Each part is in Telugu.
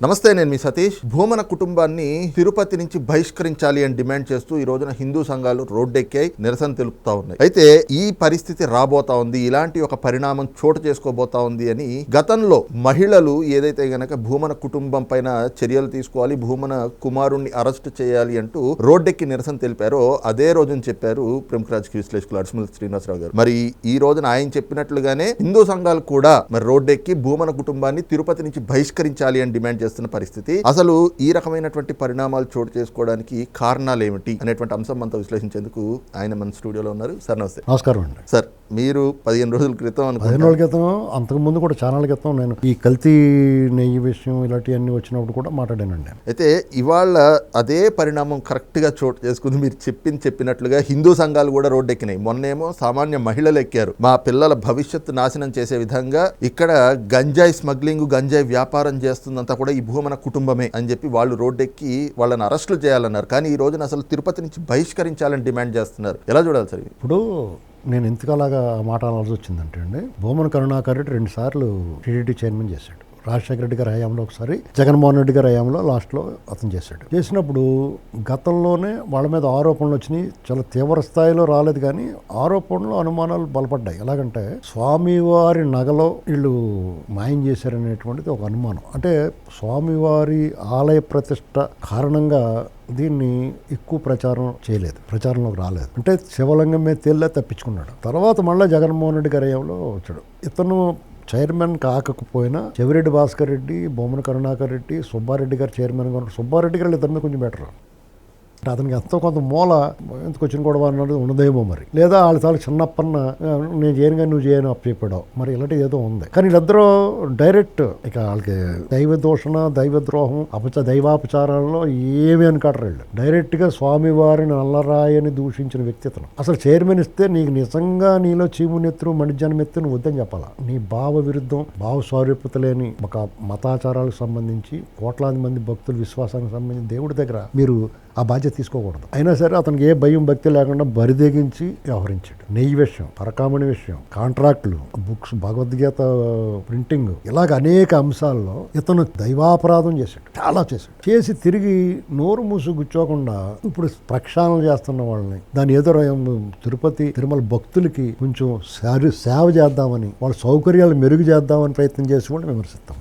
నమస్తే, నేను మీ సతీష్. భూమన కుటుంబాన్ని తిరుపతి నుంచి బహిష్కరించాలి అని డిమాండ్ చేస్తూ ఈ రోజున హిందూ సంఘాలు రోడ్డెక్కాయి, నిరసన తెలుపుతా ఉన్నాయి. అయితే ఈ పరిస్థితి రాబోతా ఉంది, ఇలాంటి ఒక పరిణామం చోటు చేసుకోబోతా ఉంది అని గతంలో మహిళలు ఏదైతే గనక భూమన కుటుంబం పైన చర్యలు తీసుకోవాలి, భూమన కుమారుణ్ణి అరెస్ట్ చేయాలి అంటూ రోడ్డెక్కి నిరసన తెలిపారో అదే రోజున చెప్పారు ప్రముఖ రాజకీయ విశ్లేషకులు అడిసిమల్ శ్రీనివాసరావు గారు. మరి ఈ రోజున ఆయన చెప్పినట్లుగానే హిందూ సంఘాలు కూడా మరి రోడ్డెక్కి భూమన కుటుంబాన్ని తిరుపతి నుంచి బహిష్కరించాలి అని డిమాండ్ చేస్తున్న పరిస్థితి. అసలు ఈ రకమైనటువంటి పరిణామాలు చోటు చేసుకోవడానికి కారణాలు ఏమిటి అనేటువంటి అంశం అంతా విశ్లేషించేందుకు ఆయన మన స్టూడియోలో ఉన్నారు. సార్ నమస్తే. నమస్కారం అండి. సార్, మీరు 15 రోజుల క్రితం 15 రోజుల క్రితం, అంతకుముందు కూడా చాలా క్రితం నేను ఈ కల్తీ నెయ్యి విషయం ఇలాంటివన్నీ వచ్చినప్పుడు కూడా మాట్లాడానండి. అయితే ఇవాళ అదే పరిణామం కరెక్ట్గా చోటు చేసుకుంది. మీరు చెప్పినట్లుగా హిందూ సంఘాలు కూడా రోడ్డెక్కినాయి. మొన్నేమో సామాన్య మహిళలు ఎక్కారు. మా పిల్లల భవిష్యత్తు నాశనం చేసే విధంగా ఇక్కడ గంజాయి స్మగ్లింగ్, గంజాయి వ్యాపారం చేస్తుందంతా కూడా ఈ భూమన కుటుంబమే అని చెప్పి వాళ్ళు రోడ్డెక్కి వాళ్ళని అరెస్టులు చేయాలన్నారు. కానీ ఈ రోజున అసలు తిరుపతి నుంచి బహిష్కరించాలని డిమాండ్ చేస్తున్నారు. ఎలా చూడాలి సార్? ఇప్పుడు నేను ఎంతకాలాగా ఆ మాట అనాల్సి వచ్చిందంటే అండి, భూమన కరుణాకర్ రెడ్డి 2 సార్లు టీడీటీ చైర్మన్ చేశాడు. రాజశేఖర రెడ్డి గారి హయాంలో ఒకసారి, జగన్మోహన్ రెడ్డి గారి హయాంలో లాస్ట్లో అతను చేశాడు. చేసినప్పుడు గతంలోనే వాళ్ళ మీద ఆరోపణలు వచ్చినాయి. చాలా తీవ్ర స్థాయిలో రాలేదు, కానీ ఆరోపణలు, అనుమానాలు బలపడ్డాయి. ఎలాగంటే స్వామివారి నగలో వీళ్ళు మాయం చేశారనేటువంటిది ఒక అనుమానం. అంటే స్వామివారి ఆలయ ప్రతిష్ట కారణంగా దీన్ని ఎక్కువ ప్రచారం చేయలేదు, ప్రచారంలోకి రాలేదు. అంటే శివలింగం మీద తేలిలా తప్పించుకున్నాడు. తర్వాత మళ్ళీ జగన్మోహన్ రెడ్డి గారి హయాంలో వచ్చాడు. ఇతను చైర్మన్ కాకపోయినా చెవిరెడ్డి భాస్కర్ రెడ్డి, భూమన కరుణాకర్ రెడ్డి, సుబ్బారెడ్డి గారు చైర్మన్గా ఉన్నారు. సుబ్బారెడ్డి గారు ఇద్దరి మీద కొంచెం బెటర్. అంటే అతనికి ఎంతో కొంత మూల ఎందుకు వచ్చిన గొడవ అన్నది ఉన్నదేమో మరి, లేదా వాళ్ళ తాలూ చిన్నప్పన్న నేను చేయను కానీ నువ్వు చేయను అప్పచెప్పాడు, మరి ఇలాంటి ఏదో ఉంది. కానీ వీళ్ళిద్దరూ డైరెక్ట్ ఇక వాళ్ళకి దైవ దూషణ, దైవద్రోహం, దైవాపచారాల్లో ఏమి అనుకాడరు. వీళ్ళు డైరెక్ట్గా స్వామివారిని నల్లరాయని దూషించిన వ్యక్తి అతను. అసలు చైర్మన్ ఇస్తే నీకు నిజంగా నీలో చీమునెత్తురు మణిజన్మెత్తు నువ్వు వద్దని చెప్పాలా. నీ భావ విరుద్ధం, భావ స్వారూప్యత లేని ఒక మతాచారాలకు సంబంధించి కోట్లాది మంది భక్తుల విశ్వాసానికి సంబంధించి దేవుడి దగ్గర మీరు ఆ బాధ్యత తీసుకోకూడదు. అయినా సరే అతనికి ఏ భయం భక్తి లేకుండా బరిదెగించి వ్యవహరించాడు. నెయ్యి విషయం, పరకామణి విషయం, కాంట్రాక్టులు, బుక్స్, భగవద్గీత ప్రింటింగ్, ఇలాగ అనేక అంశాల్లో ఇతను దైవాపరాధం చేశాడు, చాలా చేశాడు. చేసి తిరిగి నోరు మూసు గుచ్చోకుండా ఇప్పుడు ప్రక్షాళన చేస్తున్న వాళ్ళని, దాని ఎదురు తిరుపతి తిరుమల భక్తులకి కొంచెం సేవ చేద్దామని, వాళ్ళ సౌకర్యాలు మెరుగు చేద్దామని ప్రయత్నం చేసి కూడా విమర్శిస్తాం.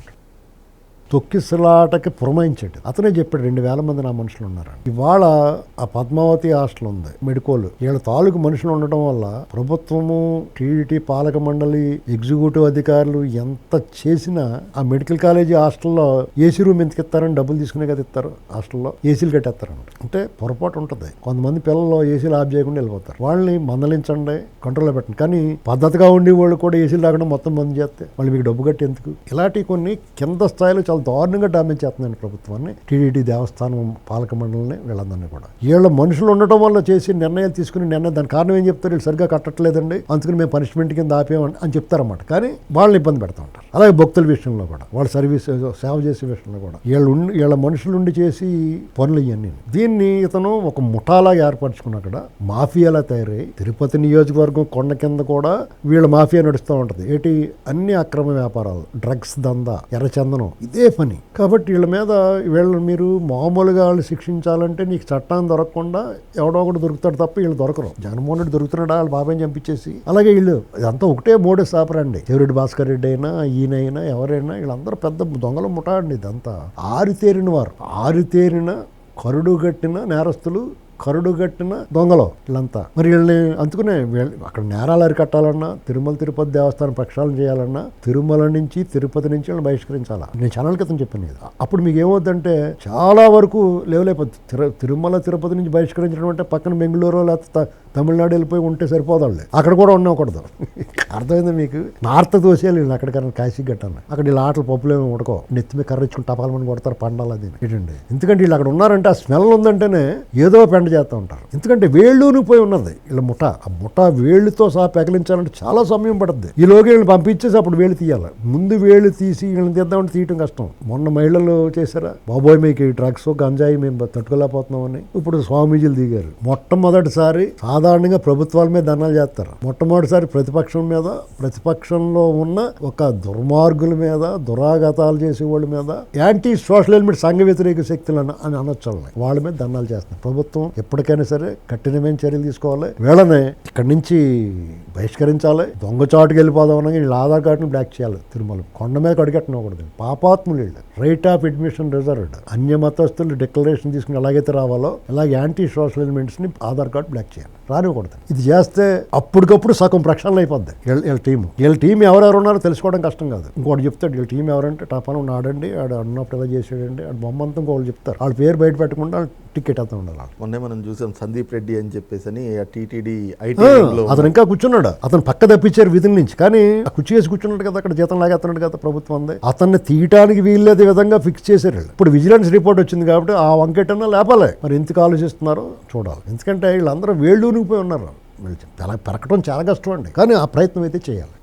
తొక్కిసలాటకి పురమాయించాడు. అతనే చెప్పాడు 2000 మంది నా మనుషులు ఉన్నారు. ఇవాళ ఆ పద్మావతి హాస్టల్ ఉంది, మెడికోలు, వీళ్ళ తాలూకు మనుషులు ఉండటం వల్ల ప్రభుత్వము, టీడీటీ పాలక మండలి, ఎగ్జిక్యూటివ్ అధికారులు ఎంత చేసినా ఆ మెడికల్ కాలేజీ హాస్టల్లో ఏసీ రూమ్ ఎందుకు ఇస్తారని డబ్బులు తీసుకునే కదా ఇస్తారు. హాస్టల్లో ఏసీలు కట్టేస్తారు. అంటే పొరపాటు ఉంటుంది. కొంతమంది పిల్లలు ఏసీలు ఆఫ్ చేయకుండా వెళ్ళిపోతారు. వాళ్ళని మందలించండి, కంట్రోల్లో పెట్టండి. కానీ పద్ధతిగా ఉండి వాళ్ళు కూడా ఏసీలు రాకుండా మొత్తం బంద్ చేస్తే వాళ్ళు మీకు డబ్బు కట్టి ఎందుకు? ఇలాంటి కొన్ని కింద స్థాయిలో చాలా దారుణంగా డామేజ్ చేస్తుందండి ప్రభుత్వాన్ని, టీడీటీ దేవస్థానం పాలక మండలిని, వీళ్ళందరినీ కూడా. వీళ్ళ మనుషులు ఉండటం వల్ల చేసి నిర్ణయాలు తీసుకుని దాని కారణం ఏం చెప్తారు? వీళ్ళు సరిగ్గా కట్టట్లేదండి, అందుకని మేము పనిష్మెంట్ కింద ఆపేమని అని చెప్తారన్నమాట. కానీ వాళ్ళని ఇబ్బంది పెడతా ఉంటారు. అలాగే భక్తుల విషయంలో కూడా, వాళ్ళ సర్వీస్ సేవ చేసే విషయంలో కూడా వీళ్ళ మనుషులుండి చేసి పనులు ఇవన్నీ. దీన్ని ఇతను ఒక ముఠాలాగా ఏర్పరచుకున్న, అక్కడ మాఫియాలా తయారై తిరుపతి నియోజకవర్గం కొండ కింద కూడా వీళ్ళ మాఫియా నడుస్తూ ఉంటుంది. ఏంటి? అన్ని అక్రమ వ్యాపారాలు, డ్రగ్స్ దందా, ఎర్రచందనం, ఇదే పని. కాబట్టి వీళ్ళ మీద మీరు మామూలుగా వాళ్ళు శిక్షించాలంటే నీకు చట్టాన్ని దొరకకుండా ఎవడో ఒకటి దొరుకుతాడు తప్ప వీళ్ళు దొరకరు. జగన్మోహన్ రెడ్డి దొరుకుతున్నాడా వాళ్ళ బాబాయ్ని చంపించేసి? అలాగే వీళ్ళు ఇదంతా ఒకటే మోడే సాపరండి. చెవిరెడ్డి భాస్కర్ రెడ్డి అయినా, ఈయనైనా, ఎవరైనా వీళ్ళందరూ పెద్ద దొంగలు ముఠాండి. ఇదంతా ఆరితేరిన వారు, ఆరితేరిన కరుడుగట్టిన నేరస్తులు, కరుడుగట్టిన దొంగలు వీళ్ళంతా. మరి వీళ్ళని అందుకునే అక్కడ నేరాలు అరికట్టాలన్నా, తిరుపతి దేవస్థానం ప్రక్షాళన చేయాలన్నా, తిరుమల నుంచి తిరుపతి నుంచి వాళ్ళని బహిష్కరించాలా. నేను ఛానల్ క్రితం చెప్పాను కదా. అప్పుడు మీకు ఏమవుద్దంటే చాలా వరకు లేవలేకపోతుంది. తిరుమల తిరుపతి నుంచి బహిష్కరించడం అంటే పక్కన బెంగళూరు లేకపోతే తమిళనాడు వెళ్ళిపోయి ఉంటే సరిపోదాంలే, అక్కడ కూడా ఉండకూడదు. అర్థమైంది మీకు? నార్త్ దోసేయాలి వీళ్ళు అక్కడికన్నా, కాశీ గట్టాను. అక్కడ వీళ్ళ ఆటలు పప్పులేమో ఉడకో, నెత్తిమే కర్రించుకుని టపాలమని కొడతారు పండాలి. అది ఏంటండి? ఎందుకంటే వీళ్ళు అక్కడ ఉన్నారంటే ఆ స్మెల్ ఉందంటేనే ఏదో పెండ చేస్తూ ఉంటారు. ఎందుకంటే వేళ్ళూని పోయి ఉన్నది వీళ్ళ ముఠ. ఆ ముఠ వేళ్ళుతో సహా పెకలించాలంటే చాలా సమయం పడుతుంది. ఈలోగా వీళ్ళని పంపించేసి అప్పుడు వేళ్ళు తీయాలి. ముందు వేళ్ళు తీసి వీళ్ళని తీద్దామంటే తీయటం కష్టం. మొన్న మహిళలు చేశారా, బాబోయ్ మీకు డ్రగ్స్, గంజాయి మేము తట్టుకోలేకపోతున్నామని ఇప్పుడు స్వామీజీలు దిగారు. మొట్టమొదటిసారి సాధారణ సాధారణంగా ప్రభుత్వాల మీద ధర్నాలు చేస్తారు. మొట్టమొదటిసారి ప్రతిపక్షంలో ఉన్న ఒక దుర్మార్గుల మీద, దురాఘాతాలు చేసే వాళ్ళ మీద, యాంటీ సోషల్ ఎలిమెంట్, సంఘ వ్యతిరేక శక్తులు అని అనొచ్చు, వాళ్ళ మీద ధర్నాలు చేస్తున్నారు. ప్రభుత్వం ఎప్పటికైనా సరే కఠినమైన చర్యలు తీసుకోవాలి. వీళ్ళని ఇక్కడి నుంచి బహిష్కరించాలి. దొంగచాటుకు వెళ్ళిపోదాం అనగా వీళ్ళ ఆధార్ కార్డును బ్లాక్ చేయాలి. తిరుమల కొండ మీద కడిగట్టనకూడదు. పాపాత్ములు వీళ్ళు. Right of admission reserved. అన్య మతస్థులు డిక్లరేషన్ తీసుకుని ఎలాగైతే రావాలో అలాగే యాంటీ సోషల్ ఎలిమెంట్స్ ని ఆధార్ కార్డు బ్లాక్ చేయాలి, రానివ్వకూడదు. ఇది చేస్తే అప్పటికప్పుడు సగం ప్రక్షాళన అయిపోద్ది. వీళ్ళ టీం ఎవరెవరు ఉన్నారో తెలుసుకోవడం కష్టం కాదు. ఇంకోటి చెప్తాడు, వీళ్ళ టీం ఎవరంటే టాపాను ఆడండి, ఆడు అన్నప్పుడు ఎలా చేసాడండి, ఆడు బొమ్మంతా ఇంకోళ్ళు చెప్తారు. వాళ్ళ పేరు బయట పెట్టకుండా టికెట్ అంతా ఉండాలి. మొన్నే మనం చూసాం సందీప్ రెడ్డి అని చెప్పేసి టీటీడీ అతను ఇంకా కూర్చున్నాడు. అతను పక్క తప్పించారు విధుల నుంచి, కానీ ఆ కుర్చీ వేసి కూర్చున్నాడు కదా, అక్కడ జీతం లాగేస్తున్నాడు కదా ప్రభుత్వం ఉంది. అతన్ని తీయటానికి వీల్లేదే విధంగా ఫిక్స్ చేశారు. ఇప్పుడు విజిలెన్స్ రిపోర్ట్ వచ్చింది కాబట్టి ఆ వంకెటన్నా లేపాలి. మరి ఎందుకు ఆలోచిస్తున్నారో చూడాలి. ఎందుకంటే వీళ్ళందరూ వేళ్ళూనిపోయి ఉన్నారు. అలా పెరగటం చాలా కష్టం అండి, కానీ ఆ ప్రయత్నం అయితే చేయాలి.